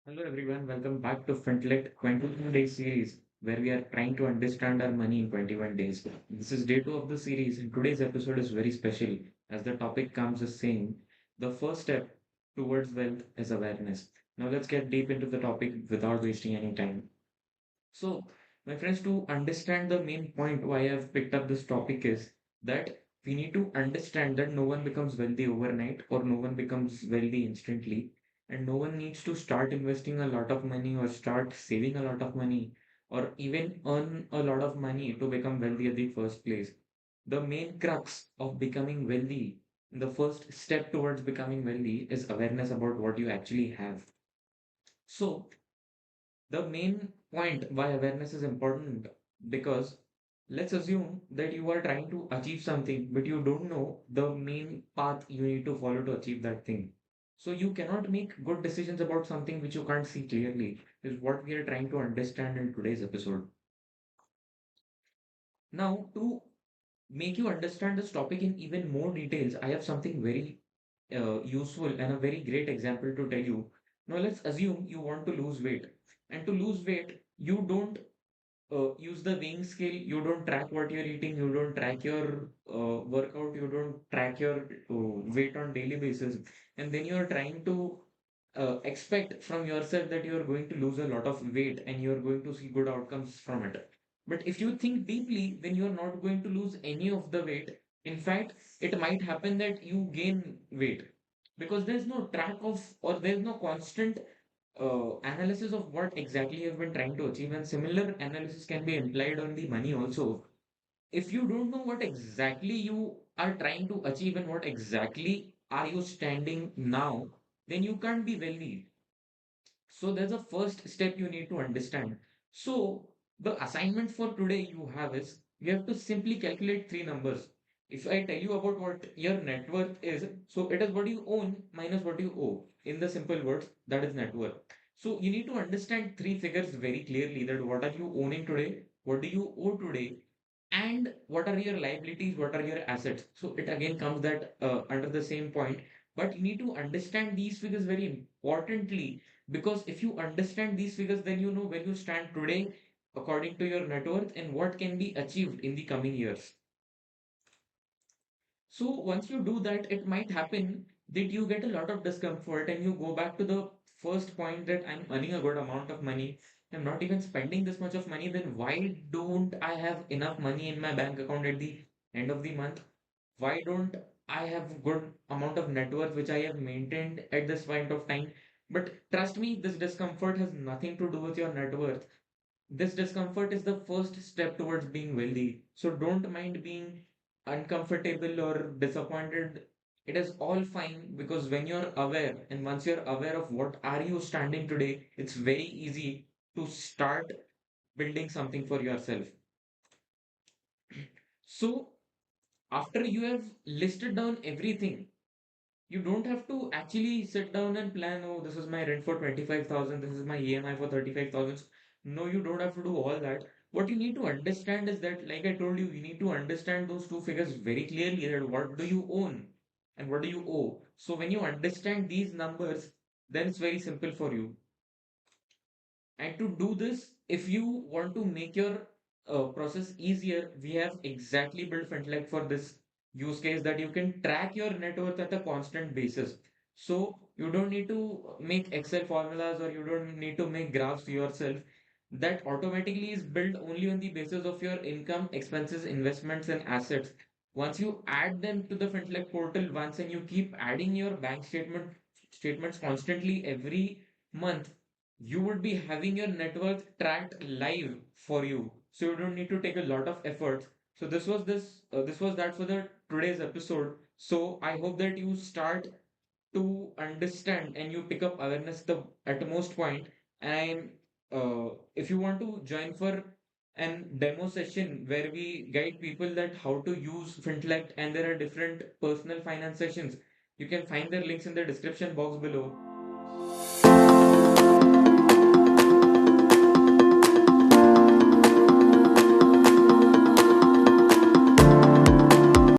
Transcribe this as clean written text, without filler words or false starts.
Hello everyone, welcome back to Fintech 21 Day series where we are trying to understand our money in 21 days. This is day 2 of the series and today's episode is very special as the topic comes as saying the first step towards wealth is awareness. Now let's get deep into the topic without wasting any time. So, my friends, to understand the main point why I've picked up this topic is that we need to understand that no one becomes wealthy overnight or no one becomes wealthy instantly, and no one needs to start investing a lot of money or start saving a lot of money or even earn a lot of money to become wealthy at the first place. The main crux of becoming wealthy, the first step towards becoming wealthy, is awareness about what you actually have. So, the main point why awareness is important because let's assume that you are trying to achieve something but you don't know the main path you need to follow to achieve that thing, so you cannot make good decisions about something which you can't see clearly is what we are trying to understand in today's episode. Now, to make you understand this topic in even more details, I have something very useful and a very great example to tell you. Now let's assume you want to lose weight, and to lose weight you don't use the weighing scale, you don't track what you're eating, you don't track your workout, you don't track your weight on daily basis, and then you're trying to expect from yourself that you're going to lose a lot of weight and you're going to see good outcomes from it. But if you think deeply, then you're not going to lose any of the weight. In fact, it might happen that you gain weight because there's no track of or there's no constant analysis of what exactly you've been trying to achieve, and similar analysis can be implied on the money also. If you don't know what exactly you are trying to achieve and what exactly are you standing now, then you can't be wealthy. So there's a first step you need to understand. So the assignment for today you have is you have to simply calculate three numbers. If I tell you about what your net worth is, so it is what you own minus what you owe. In the simple words, that is net worth. So you need to understand three figures very clearly, that what are you owning today, what do you owe today, and what are your liabilities, what are your assets. So it again comes that under the same point, but you need to understand these figures very importantly, because if you understand these figures, then you know where you stand today according to your net worth and what can be achieved in the coming years. So once you do that, it might happen that you get a lot of discomfort and you go back to the first point that I'm earning a good amount of money. I'm not even spending this much of money. Then why don't I have enough money in my bank account at the end of the month? Why don't I have good amount of net worth which I have maintained at this point of time? But trust me, this discomfort has nothing to do with your net worth. This discomfort is the first step towards being wealthy. So don't mind being uncomfortable or disappointed. It is all fine because when you're aware and once you're aware of what are you standing today, it's very easy to start building something for yourself. So after you have listed down everything, you don't have to actually sit down and plan, oh, this is my rent for 25,000, this is my EMI for 35,000. No, you don't have to do all that. What you need to understand is that, like I told you, you need to understand those two figures very clearly, that what do you own and what do you owe. So when you understand these numbers, then it's very simple for you. And to do this, if you want to make your process easier, we have exactly built Fintech for this use case, that you can track your net worth at a constant basis. So you don't need to make Excel formulas or you don't need to make graphs yourself. That automatically is built only on the basis of your income, expenses, investments, and assets. Once you add them to the Fintech portal once and you keep adding your bank statements constantly every month, you would be having your net worth tracked live for you, so you don't need to take a lot of efforts. So this was that for the today's episode. So I hope that you start to understand and you pick up awareness the utmost point. And if you want to join for an demo session where we guide people that how to use Fintellect, and there are different personal finance sessions, you can find their links in the description box below.